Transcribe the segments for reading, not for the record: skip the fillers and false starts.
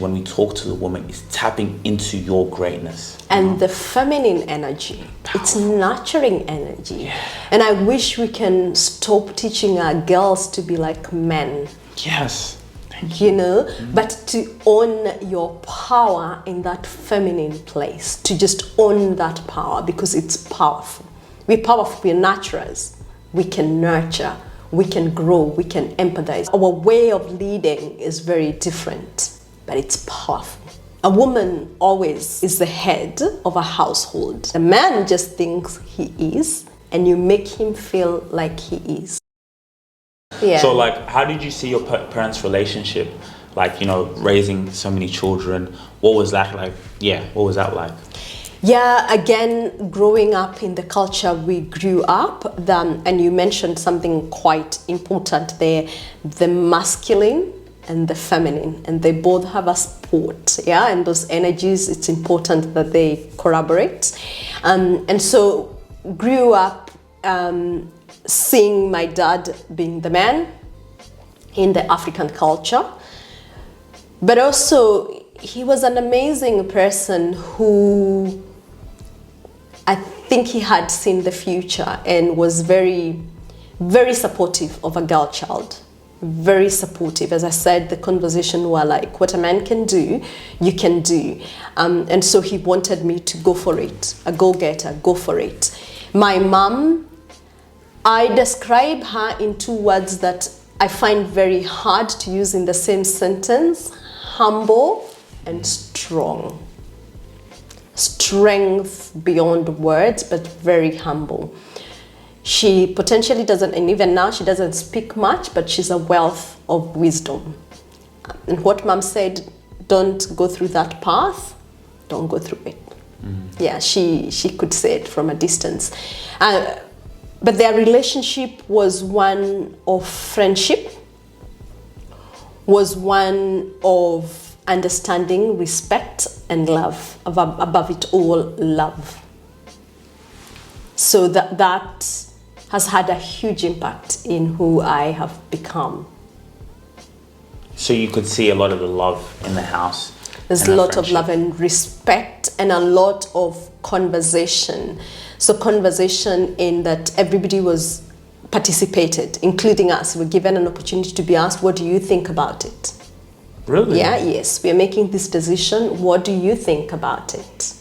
when we talk to the woman is tapping into your greatness. And the feminine energy. Powerful. It's nurturing energy. Yeah. And I wish we can stop teaching our girls to be like men. Yes. Thank you. You know, but to own your power in that feminine place. To just own that power because it's powerful. We're powerful, we're nurturers. We can nurture, we can grow, we can empathize. Our way of leading is very different. But it's powerful. A woman always is the head of a household. The man just thinks he is, and you make him feel like he is. Yeah. So, like, how did you see your parents' relationship? Like, you know, raising so many children. What was that like? Yeah, what was that like? Yeah, again, growing up in the culture we grew up, and you mentioned something quite important there, the masculine and the feminine, and they both have a sport, yeah, and those energies, it's important that they collaborate. And so grew up seeing my dad being the man in the African culture, but also he was an amazing person who I think he had seen the future and was very, very supportive of a girl child. Very supportive. As I said, the conversation were like, what a man can do, you can do. And so he wanted me to go for it, a go-getter, go for it. My mom, I describe her in two words that I find very hard to use in the same sentence: humble and strong. Strength beyond words, but very humble. She potentially doesn't, and even now she doesn't speak much, but she's a wealth of wisdom. And what mom said, don't go through that path, don't go through it. Mm-hmm. Yeah, she could say it from a distance. But their relationship was one of friendship, was one of understanding, respect, and love. Above it all, love. So that has had a huge impact in who I have become. So you could see a lot of the love in the house. There's a lot of love and respect and a lot of conversation. So conversation in that everybody was participated, including us. We're given an opportunity to be asked, what do you think about it? Really? Yeah, yes. We are making this decision. What do you think about it?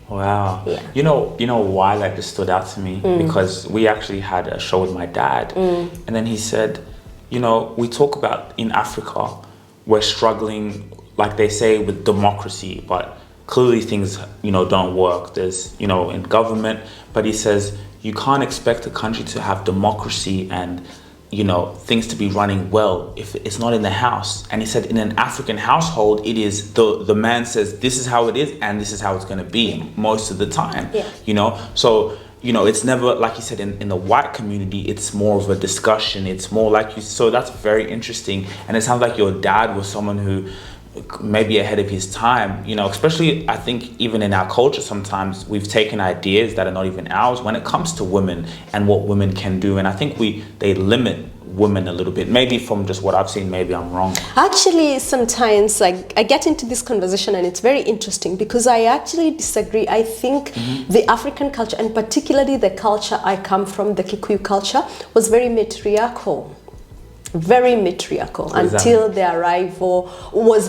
Wow. Yeah. You know why that just stood out to me? Because we actually had a show with my dad, and then he said, you know, we talk about in Africa, we're struggling, like they say, with democracy, but clearly things, you know, don't work. There's, you know, in government, but he says you can't expect a country to have democracy and, you know, things to be running well if it's not in the house. And he said in an African household, it is the man says this is how it is and this is how it's going to be most of the time. Yeah. You know, so, you know, it's never, like you said, in the white community, it's more of a discussion. It's more like you, so that's very interesting. And it sounds like your dad was someone who maybe ahead of his time, you know, especially I think even in our culture, sometimes we've taken ideas that are not even ours when it comes to women and what women can do. And I think they limit women a little bit, maybe from just what I've seen, maybe I'm wrong. Actually, sometimes I get into this conversation and it's very interesting because I actually disagree. I think the African culture, and particularly the culture I come from, the Kikuyu culture, was very matriarchal. Very matriarchal until the arrival was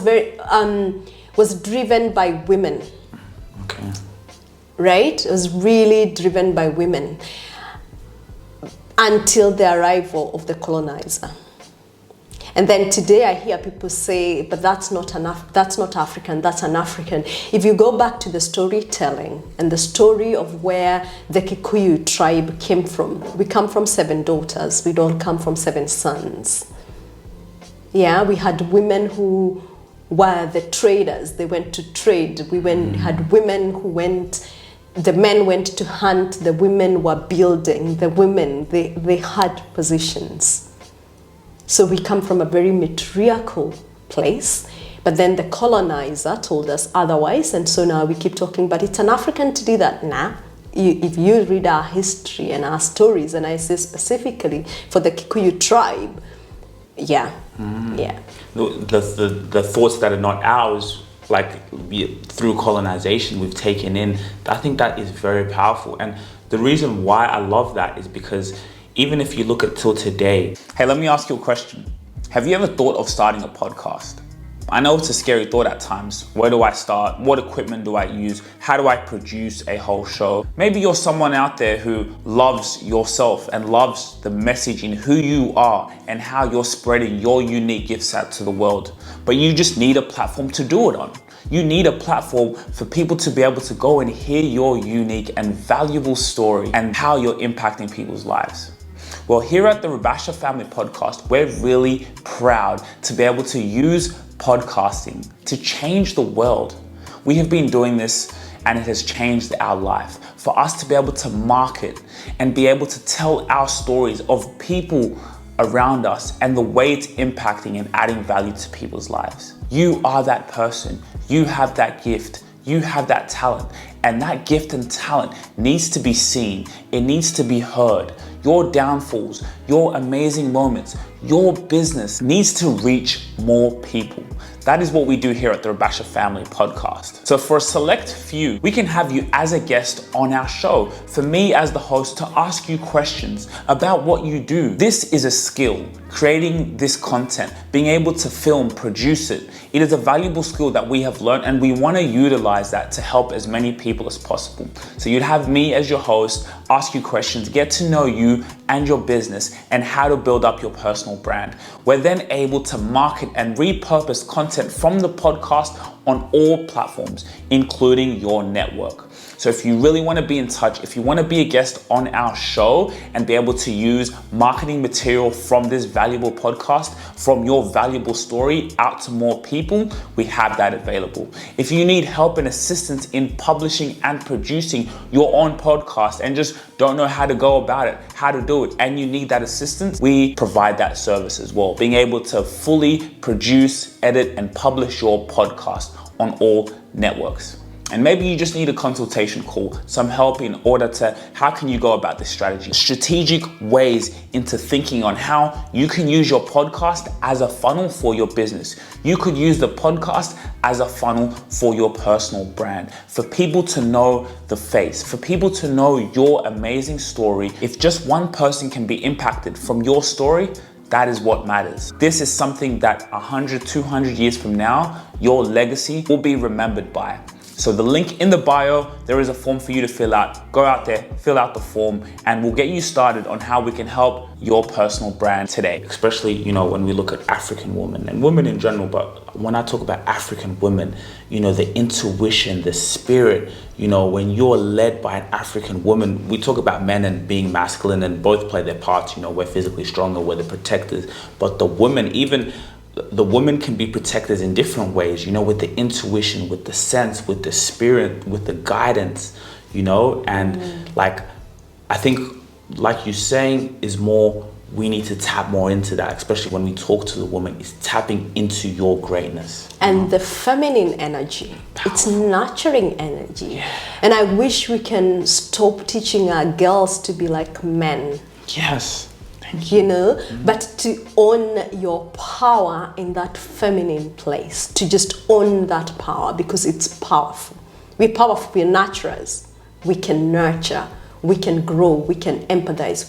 driven by women. Okay. Right? It was really driven by women until the arrival of the colonizer. And then today I hear people say, but that's not African, that's an African. If you go back to the storytelling and the story of where the Kikuyu tribe came from, we come from 7 daughters, we don't come from 7 sons. Yeah, we had women who were the traders, they went to trade. Had women who the men went to hunt, the women were building, the women, they had positions. So we come from a very matriarchal place, but then the colonizer told us otherwise, and so now we keep talking, but it's an African to do that now. If you read our history and our stories, and I say specifically for the Kikuyu tribe, yeah, Yeah. The thoughts that are not ours, like through colonization we've taken in, I think that is very powerful. And the reason why I love that is because even if you look at till today, hey, let me ask you a question. Have you ever thought of starting a podcast? I know it's a scary thought at times. Where do I start? What equipment do I use? How do I produce a whole show? Maybe you're someone out there who loves yourself and loves the message in who you are and how you're spreading your unique gifts out to the world. But you just need a platform to do it on. You need a platform for people to be able to go and hear your unique and valuable story and how you're impacting people's lives. Well, here at the Rubasha Family Podcast, we're really proud to be able to use podcasting to change the world. We have been doing this and it has changed our life. For us to be able to market and be able to tell our stories of people around us and the way it's impacting and adding value to people's lives. You are that person. You have that gift. You have that talent. And that gift and talent needs to be seen. It needs to be heard. Your downfalls, your amazing moments, your business needs to reach more people. That is what we do here at the Rubasha Family Podcast. So for a select few, we can have you as a guest on our show. For me as the host to ask you questions about what you do. This is a skill, creating this content, being able to film, produce it. It is a valuable skill that we have learned and we want to utilize that to help as many people as possible. So you'd have me as your host, ask you questions, get to know you and your business and how to build up your personal brand. We're then able to market and repurpose content from the podcast on all platforms, including your network. So if you really want to be in touch, if you want to be a guest on our show and be able to use marketing material from this valuable podcast, from your valuable story out to more people, we have that available. If you need help and assistance in publishing and producing your own podcast and just don't know how to go about it, how to do it, and you need that assistance, we provide that service as well. Being able to fully produce, edit, and publish your podcast on all networks. And maybe you just need a consultation call, some help in order to, how can you go about this strategy? Strategic ways into thinking on how you can use your podcast as a funnel for your business. You could use the podcast as a funnel for your personal brand, for people to know the face, for people to know your amazing story. If just one person can be impacted from your story, that is what matters. This is something that 100, 200 years from now, your legacy will be remembered by. So the link in the bio, there is a form for you to fill out. Go out there, fill out the form, and we'll get you started on how we can help your personal brand today. Especially, when we look at African women and women in general, but when I talk about African women, the intuition, the spirit, when you're led by an African woman, we talk about men and being masculine and both play their parts, we're physically stronger, we're the protectors, but the women, even the woman can be protected in different ways, with the intuition, with the sense, with the spirit, with the guidance, and I think, like you're saying, is more, we need to tap more into that, especially when we talk to the woman, is tapping into your greatness. And the feminine energy, it's nurturing energy. Yeah. And I wish we can stop teaching our girls to be like men. Yes. But to own your power in that feminine place, to just own that power because it's powerful. We're powerful, we're nurturers. We can nurture, we can grow, we can empathize,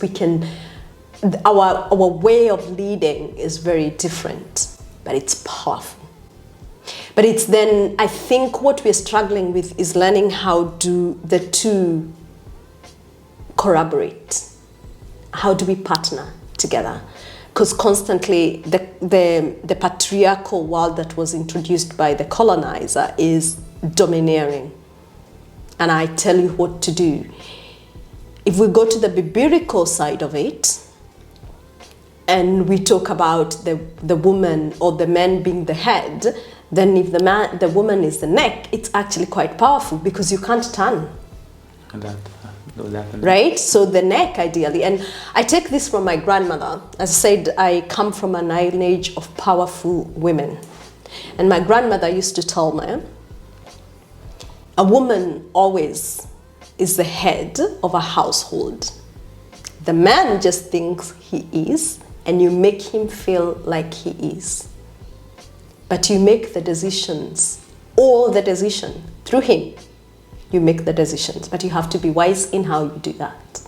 our way of leading is very different, but it's powerful. But it's then, I think what we're struggling with is learning how do the two collaborate. How do we partner together? Because constantly the patriarchal world that was introduced by the colonizer is domineering. And I tell you what to do. If we go to the biblical side of it, and we talk about the woman or the man being the head, then if the woman is the neck, it's actually quite powerful because you can't turn. Right? So the neck, ideally. And I take this from my grandmother. As I said, I come from a lineage of powerful women. And my grandmother used to tell me, a woman always is the head of a household. The man just thinks he is and you make him feel like he is. But you make the decisions, all the decision through him. You make the decisions, but you have to be wise in how you do that.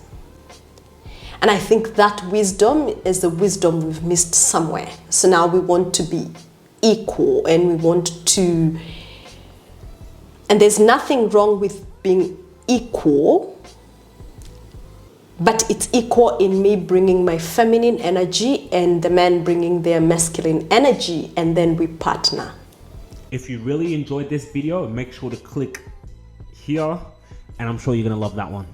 And I think that wisdom is the wisdom we've missed somewhere. So now we want to be equal, and we want to, and there's nothing wrong with being equal, but it's equal in me bringing my feminine energy and the man bringing their masculine energy, and then we partner. If you really enjoyed this video, make sure to click here, and I'm sure you're gonna love that one.